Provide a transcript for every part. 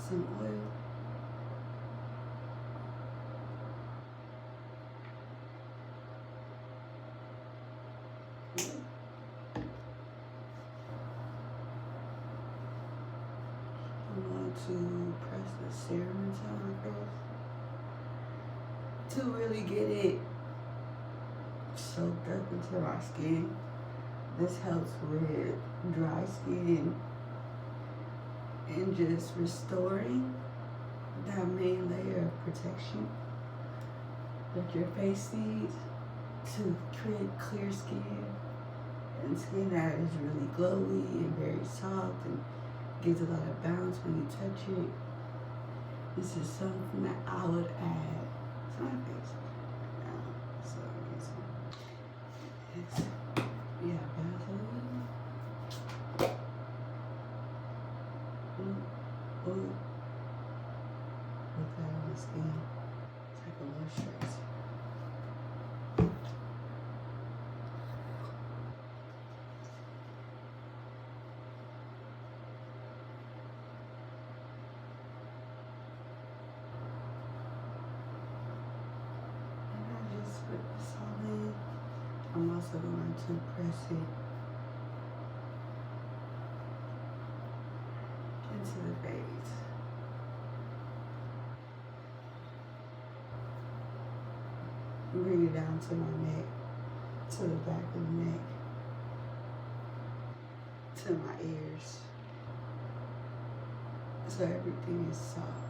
some oil. I'm going to press the serum into my face to really get it soaked up into my skin. This helps with dry skin and just restoring that main layer of protection that your face needs to create clear skin and skin that is really glowy and very soft and gives a lot of bounce when you touch it. This is something that I would add to my face. So it's Vaseline. Put that on the skin. It's like a moisturizer. I'm also going to press it into the base. Bring it down to my neck, to the back of the neck, to my ears, so everything is soft.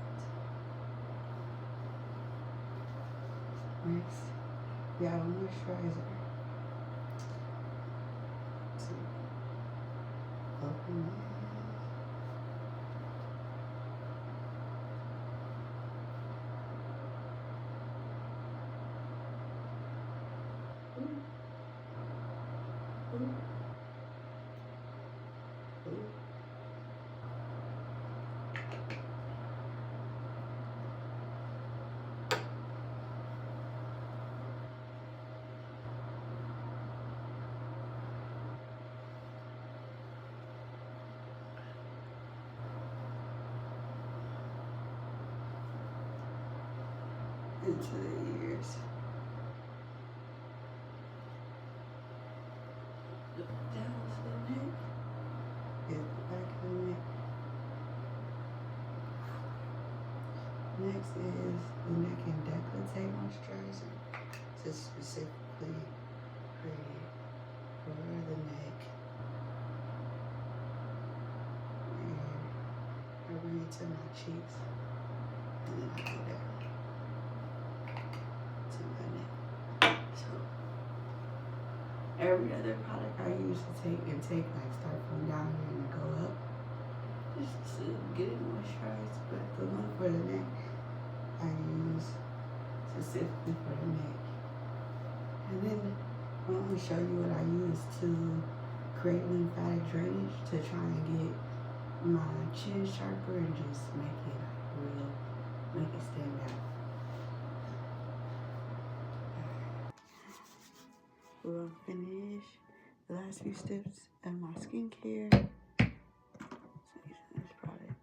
Next, we have a moisturizer. Open it. Into the ears. Down to the neck. And the back of the neck. Next is the neck and décolleté moisturizer. This is specifically created for the neck. And I bring it to my cheeks. And then I go down to my neck. So every other product I use to take like start from down here and go up. Just to get it moisturized. But the one for the neck I use specifically for the neck. And then I'm going to show you what I use to create lymphatic drainage to try and get my chin sharper and just make it real, make it stand out. We'll finish the last few steps of my skincare. So using this product.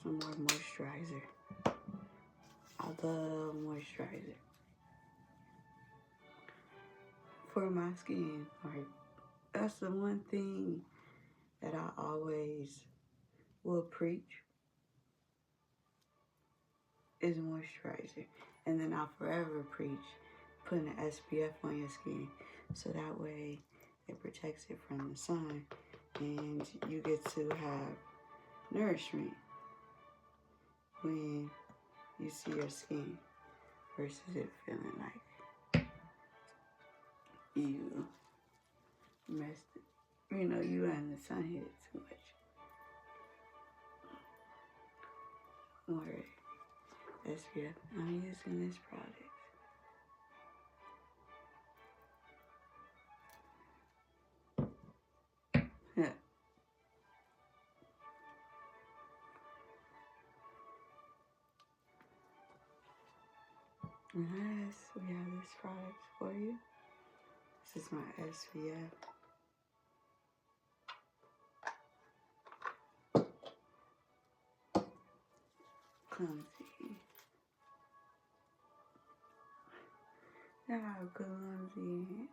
Some more moisturizer. I love moisturizer. For my skin, like, that's the one thing that I always will preach is moisturizer. And then I'll forever preach putting an SPF on your skin so that way it protects it from the sun and you get to have nourishment when you see your skin versus it feeling like you messed it. You know, you and the sun hit it too much. More SPF. I'm using this product. Yeah. Yes, we have this product for you. This is my SPF. clumsy. How clumsy.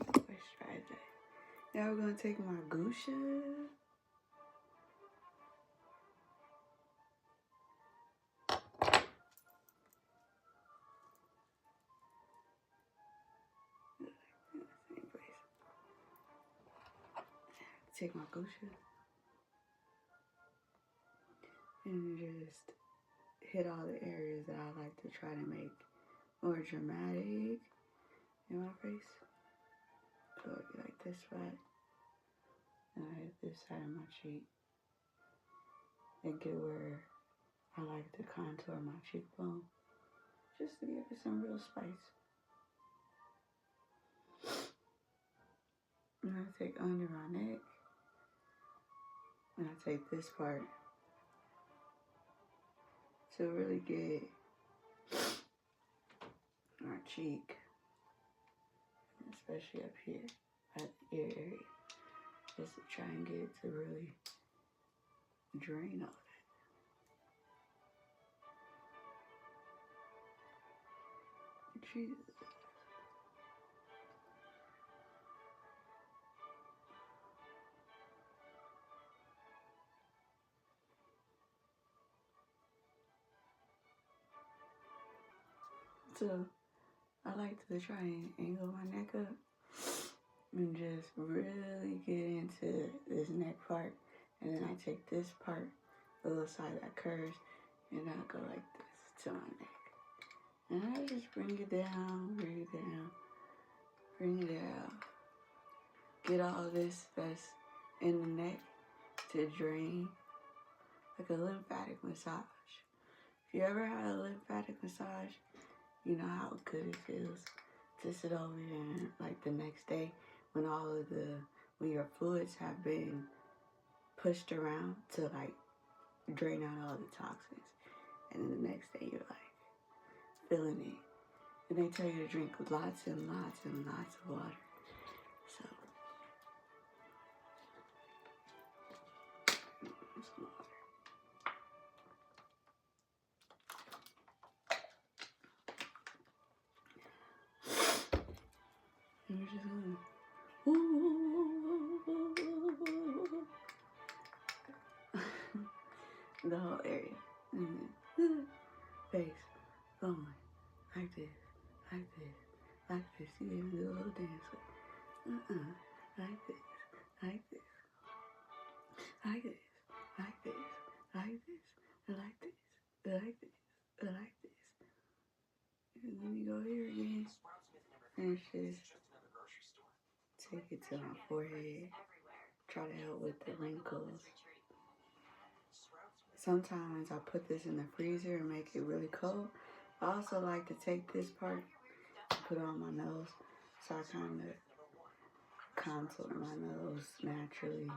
Let's try that. Now we're gonna take my Gusha. Take my Gusha and just hit all the areas that I like to try to make more dramatic in my face. So it'd be like this spot, and I hit this side of my cheek and get where I like to contour my cheekbone, just to give it some real spice. And I take under my neck, and I take this part to really get my cheek, especially up here at the ear area, just to try and get it to really drain all that. Jesus. So I like to try and angle my neck up and just really get into this neck part. And then I take this part, the little side that curves, and I go like this to my neck. And I just bring it down, bring it down, bring it down. Get all this that's in the neck to drain, like a lymphatic massage. If you ever had a lymphatic massage, you know how good it feels to sit over here like the next day when when your fluids have been pushed around to like drain out all the toxins. And then the next day you're like feeling it. And they tell you to drink lots and lots and lots of water. So, some water. And we're just going, the whole area. And then, face going like this, like this, like this. You even do a little dance with like this, like this, like this, like this, like this, like this, like this, like this. And then you go here again. Finish this. Take it to my forehead. Try to help with the wrinkles. Sometimes I put this in the freezer and make it really cold. I also like to take this part and put it on my nose. So I kind of contour my nose naturally.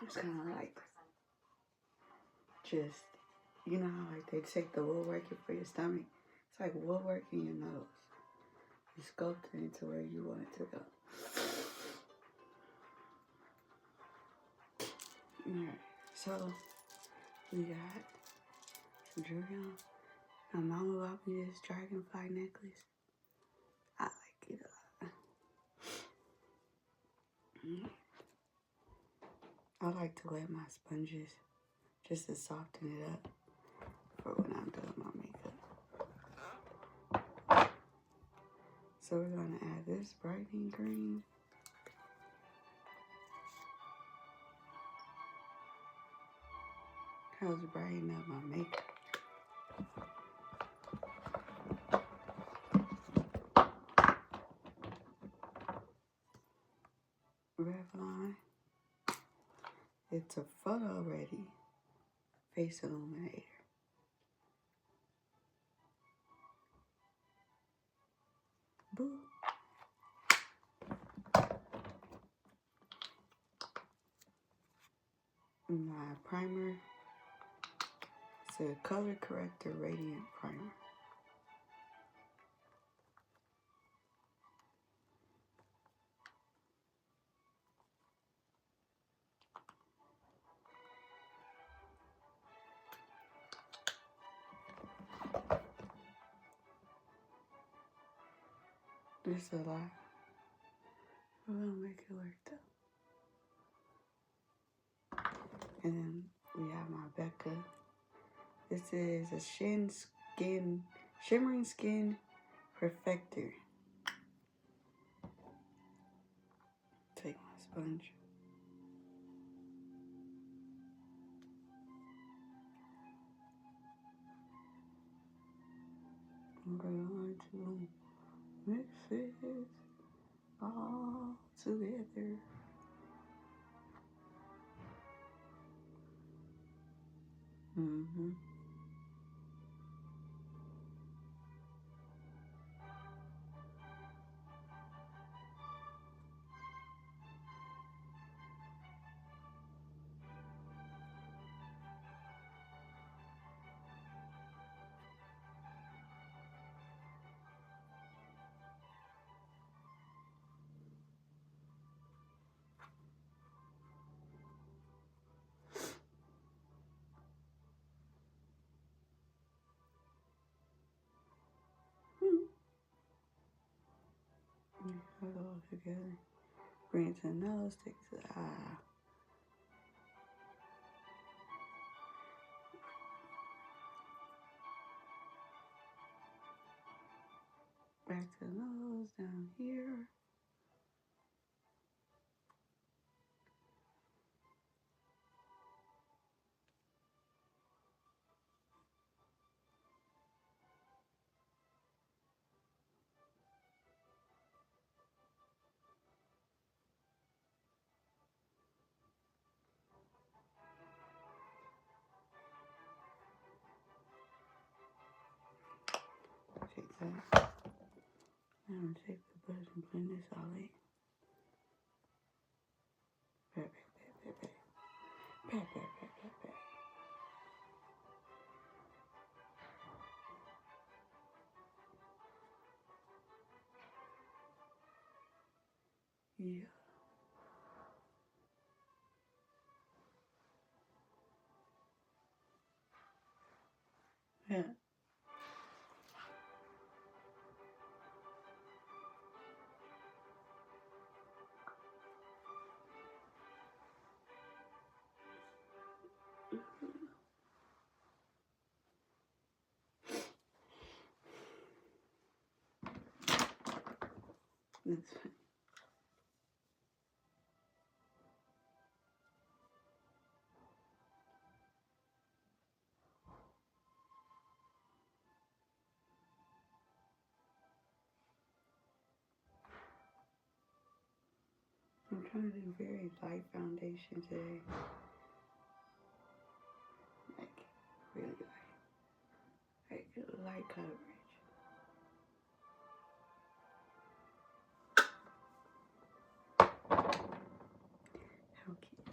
It's kind of like just, you know how like they take the woodworking for your stomach? It's like woodworking your nose. You sculpt it into where you want it to go. Alright, so we got some jewelry on. My mama bought me this dragonfly necklace. I like it a lot. I like to wet my sponges just to soften it up for when I'm doing my makeup. So we're gonna add this brightening cream. Helps brighten up my makeup. Revlon. It's a photo ready face illuminator. Boo. my primer. It's a Color Corrector Radiant Primer. This is a lot. We're gonna make it work though. And then we have my Becca. This is a Shimmering Skin Perfector. Take my sponge. I'm going to mix it all together. Mm-hmm. Put it all together. Bring it to the nose, stick to the eye. Back to the nose, down here. Take that. Now I'm gonna take the brush and blend this all in. Pat, pat, pat, pat, pat. Pat, pat, pat, pat, pat. Yeah. Yeah. That's fine. I'm trying to do very light foundation today. Like, really light. Like, light coverage. How cute.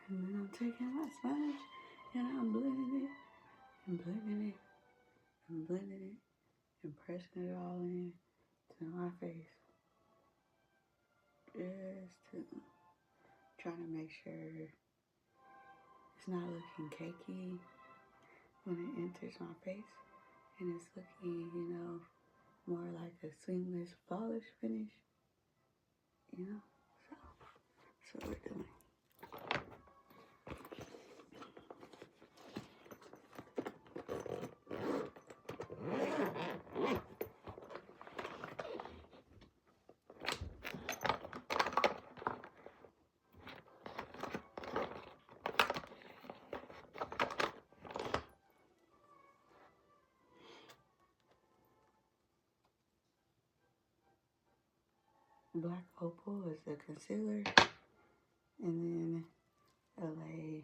And then I'm taking my sponge and I'm blending it and blending it and blending it and pressing it all in to my face. Just to try to make sure it's not looking cakey when it enters my face. And it's looking, more like a seamless, flawless finish. So that's what we're doing. Black Opal is the concealer, and then LA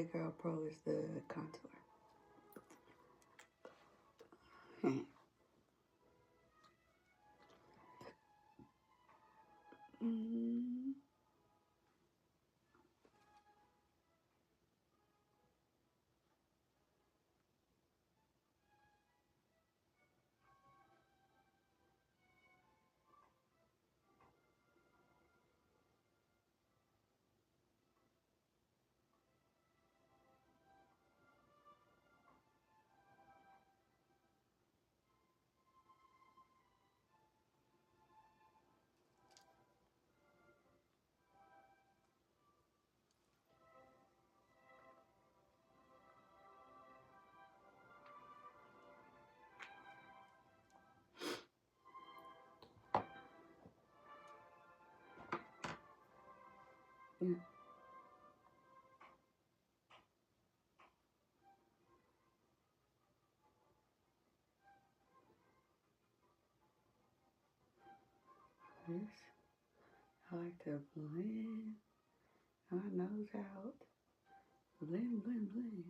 Girl Pro is the contour. Yeah. This, I like to blend my nose out. Blend, blend, blend.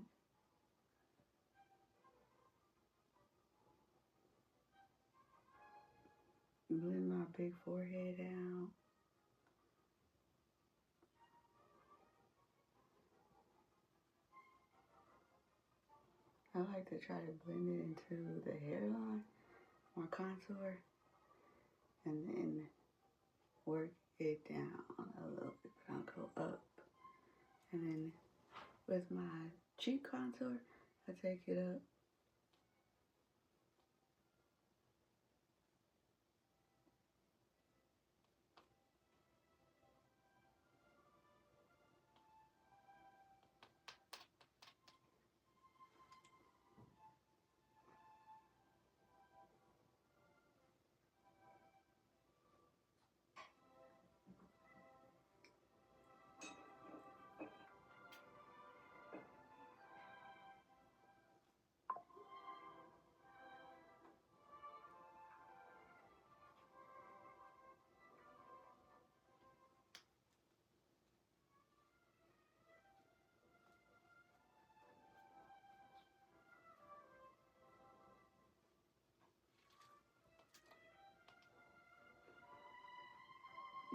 Blend my big forehead out. I like to try to blend it into the hairline, my contour, and then work it down a little bit. I'll go up. And then with my cheek contour, I take it up.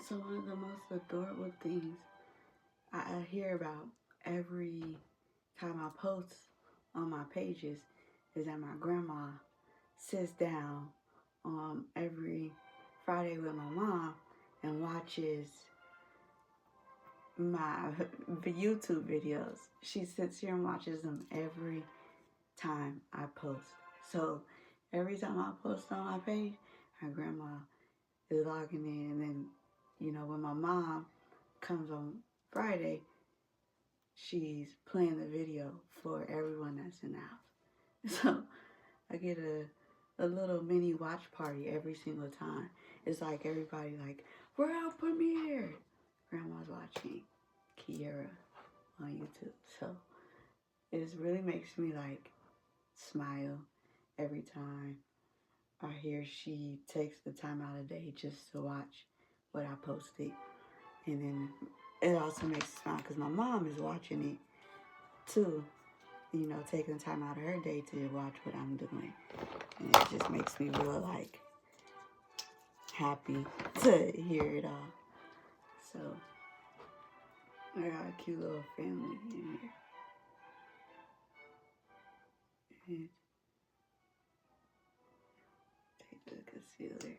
So one of the most adorable things I hear about every time I post on my pages is that my grandma sits down every Friday with my mom and watches my YouTube videos. She sits here and watches them every time I post. So every time I post on my page, my grandma is logging in, and then when my mom comes on Friday, she's playing the video for everyone that's in the house. So I get a little mini watch party every single time. It's like everybody like, world premiere. Grandma's watching Kiera on YouTube. So it really makes me like smile every time I hear she takes the time out of the day just to watch what I posted. And then it also makes me smile because my mom is watching it too, taking the time out of her day to watch what I'm doing. And it just makes me real like happy to hear it all. So I got a cute little family in here. And take the concealer.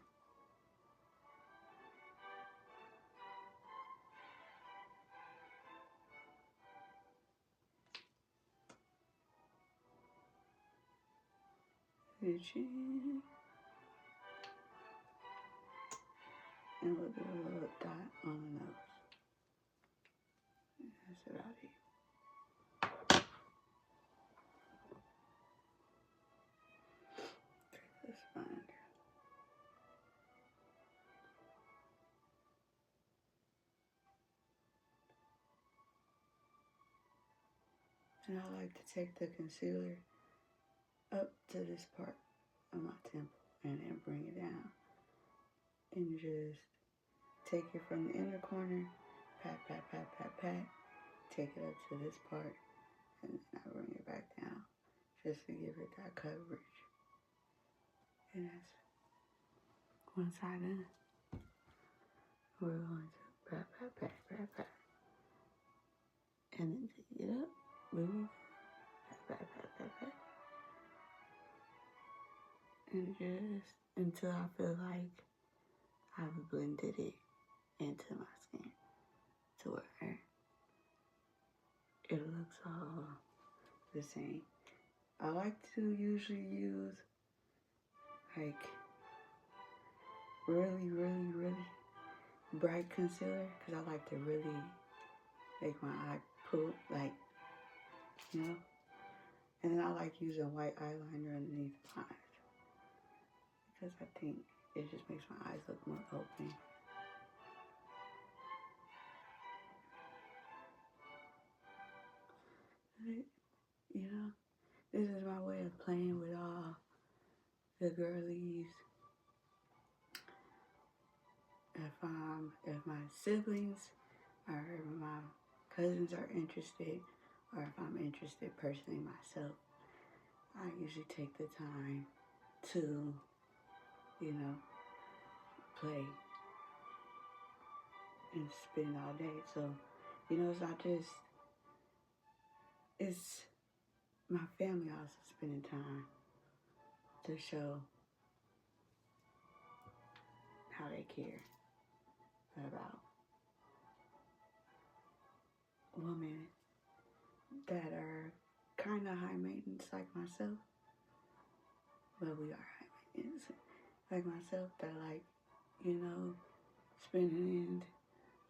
The chin. And we'll do a little dot on the nose. That's about it. Take the sponge. And I like to take the concealer up to this part of my temple and then bring it down. And just take it from the inner corner, pat, pat, pat, pat, pat. Take it up to this part, and then I bring it back down just to give it that coverage. And that's one side in. We're going to pat, pat, pat, pat, pat. And then take it up, move, pat, pat, pat, pat, pat. And just until I feel like I've blended it into my skin to where it looks all the same. I like to usually use like really, really, really bright concealer because I like to really make my eye poop, like, you know. And then I like using white eyeliner underneath my eyes because I think it just makes my eyes look more open. You know, this is my way of playing with all the girlies. If my siblings or my cousins are interested, or if I'm interested personally myself, I usually take the time to, you know, play and spend all day. So, you know, it's not just, it's my family also spending time to show how they care about women that are kind of high maintenance like myself. Well, we are high maintenance like myself that like, you know, spending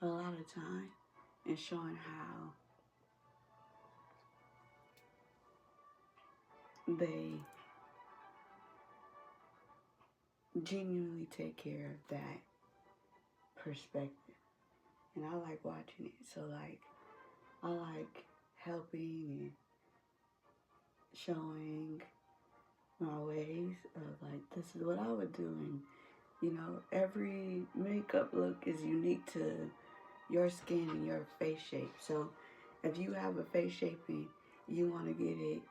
a lot of time and showing how they genuinely take care of that perspective. And I like watching it. So like, I like helping and showing my ways of like, this is what I would do. And, you know, every makeup look is unique to your skin and your face shape. So if you have a face shape and you want to get it,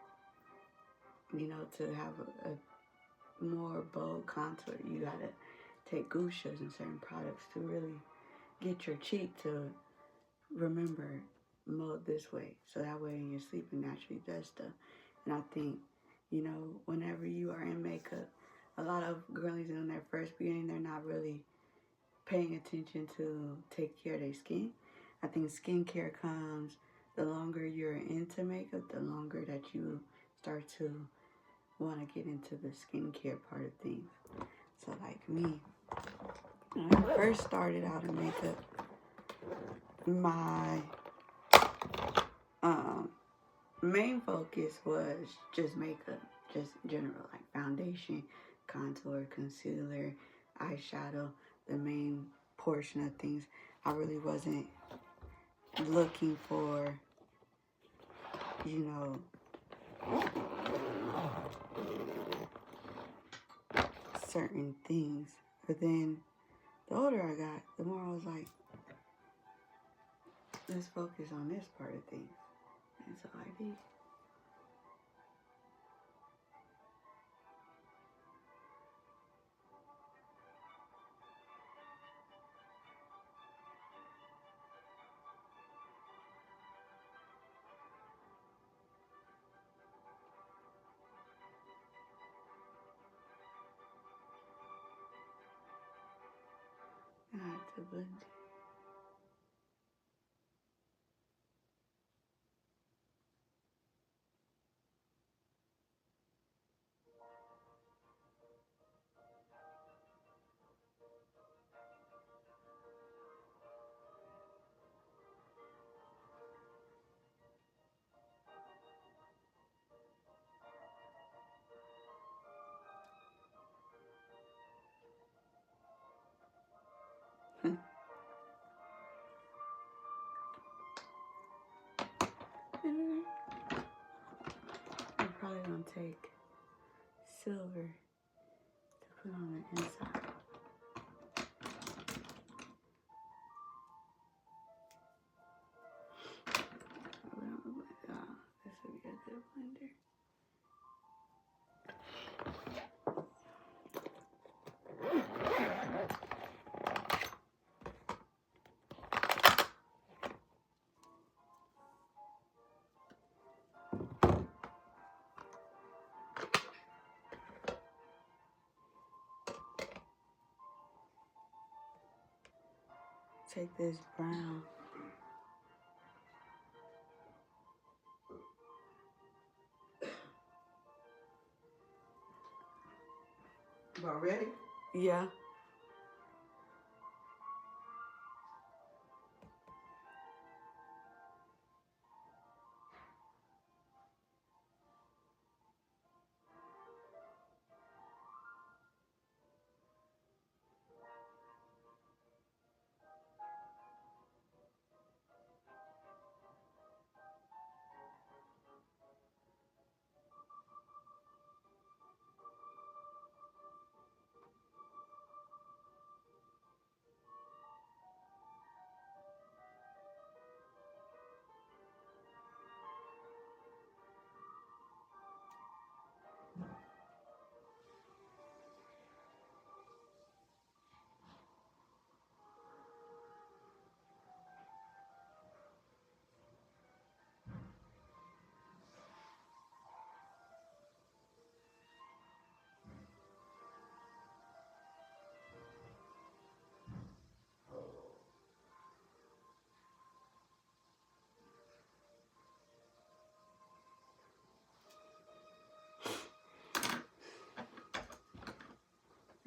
you know, to have a more bold contour, you gotta take gougers and certain products to really get your cheek to remember mold this way. So that way in your sleep it naturally does stuff. And I think, you know, whenever you are in makeup, a lot of girlies in their first beginning, they're not really paying attention to take care of their skin. I think skincare comes the longer you're into makeup, the longer that you start to want to get into the skincare part of things. So like me, when I first started out in makeup, my main focus was just makeup, just general, like foundation, contour, concealer, eyeshadow, the main portion of things. I really wasn't looking for, you know, certain things. But then the older I got, the more I was like, let's focus on this part of things. And so I did. the blender. I'm probably gonna take silver to put on the inside. This would be a good blender. Take this brown. About ready? Yeah.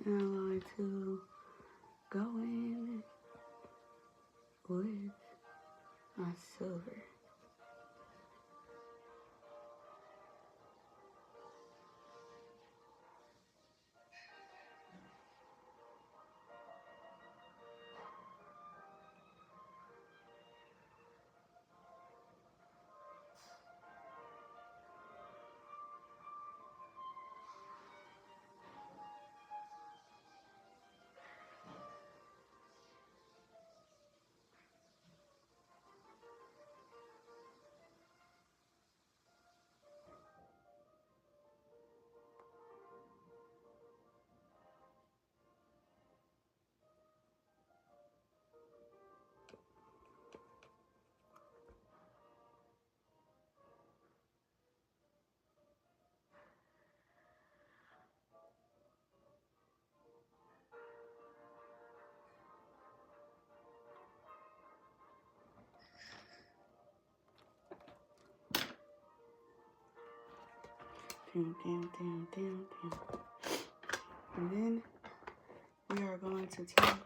And I'm going to go in with my silver. And then we are going to take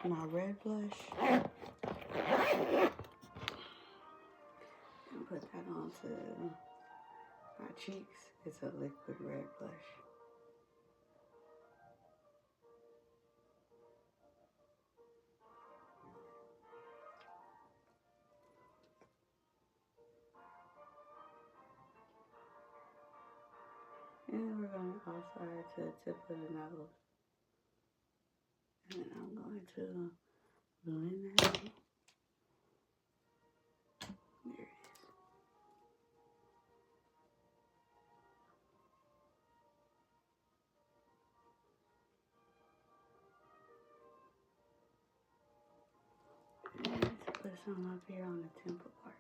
my red blush and put that onto my cheeks. It's a liquid red blush. And then we're going to also add to the tip of the nose. And I'm going to blend that out. There it is. And to put some up here on the temple part.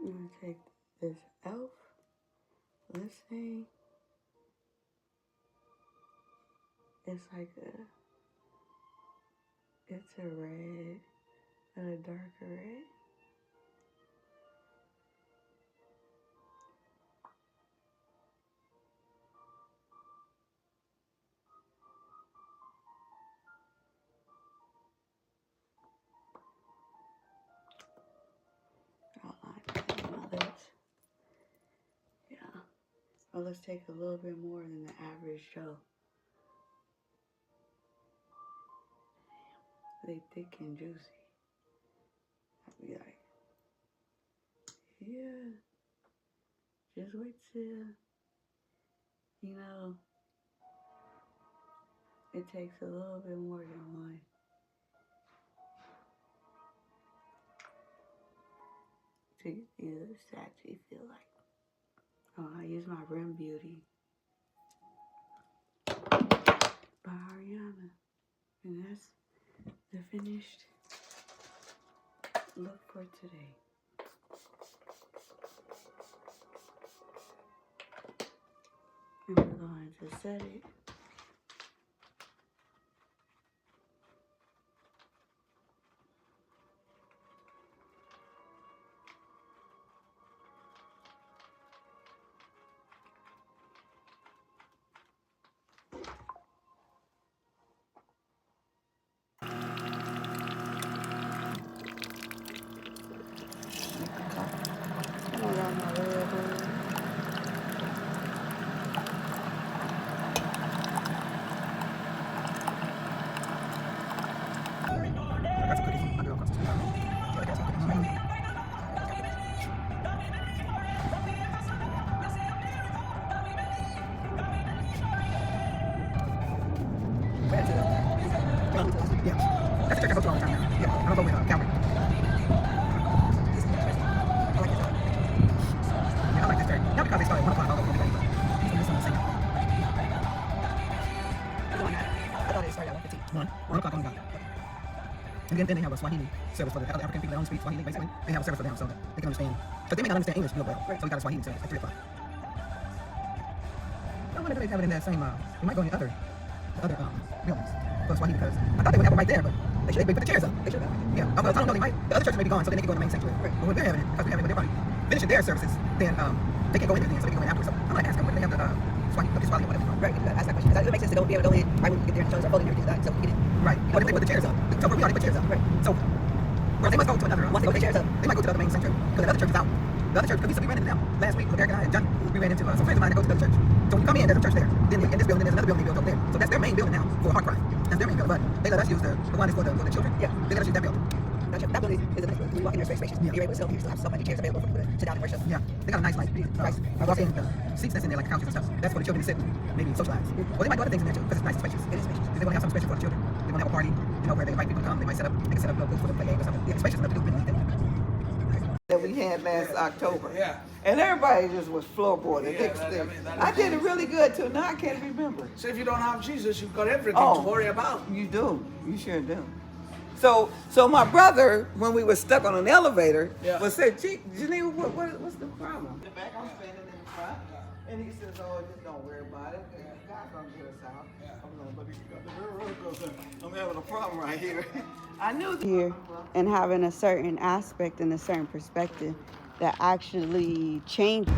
I'm gonna take this elf listing. It's like it's a red, a darker red. Outline that in my lips. Yeah. Well, let's take a little bit more than the average Joe. They thick and juicy. I'd be like, yeah, just wait till, you know, it takes a little bit more than one. To get the statue feel like. Oh, I use my Rim Beauty by Ariana. And that's the finished look for today. And we're going to set it. Come on, my little boy. Yeah. That's the church I go to all the time now. Yeah. I don't go with Calvary. I like this church. Yeah, I like this church. Not because they started at 1 o'clock, I'll go for everybody, but it's on the same. I thought it started at 1:15. 1 o'clock only got there. And then they have a Swahili service for the other African people that don't speak Swahili, basically. They have a service for them so that they can understand. But they may not understand English real well. Right. So we got a Swahili service at 3 o'clock. I wonder if they have it in that same, it might go in the other buildings for Swahili because I thought they would have it right there, but they put the chairs up. They should have. Yeah. I don't know, they might. The other churches may be gone, so then they can go in the main sanctuary. Right. But when we're having it, because we're having it, when they're probably finishing their services, then they can't go in there, so they can go in afterwards. So I'm going to ask them when they have the Swahili or whatever. Right, you got to ask that question. Because it makes sense to go in right when you get there and the chairs are folding and everything, so we get it. Right. But if they put the chairs up, so we already put chairs up. Right. So, well, they must go to another, once they put the chairs up, they might go to the other main sanctuary, because the other church is out. The other church, because we ran into them last week with Eric and I and Johnny. We ran into some friends of mine that go to the other church. So when you come in, there's a church there. Then in this building, there's another building they built over there. So that's their main building now for Heart Cry. That's their main building. But they let us use the one is for the children. Yeah. They let us use that building. That building is a nice building. We walk in there, it's very spacious. Yeah. You're able to still have so many chairs available for people to sit down and worship. Yeah. They got a nice, like, nice. I walk in, the seats that's in there, like couches and stuff. That's for the children to sit and maybe socialize. Well, they might do other things in there too, because it's nice and spacious. It is spacious. If they want to have something special for the children, they want to have a party, you know, where they invite people to come, they might set up, they can set up booths for them to play games or something. Yeah, it's spacious enough to do anything. That we had last October. Yeah. And everybody just was floorboarded. Yeah, I did it really good too. Now I can't remember. So if you don't have Jesus, you've got everything to worry about. You do. You sure do. So my brother, when we were stuck on an elevator, was saying, Geneva, what's the problem? In the back, I'm standing in the front. And he says, oh, just don't worry about it. God's going to get us out. I'm having a problem right here. I knew Here and having a certain aspect and a certain perspective that actually changes.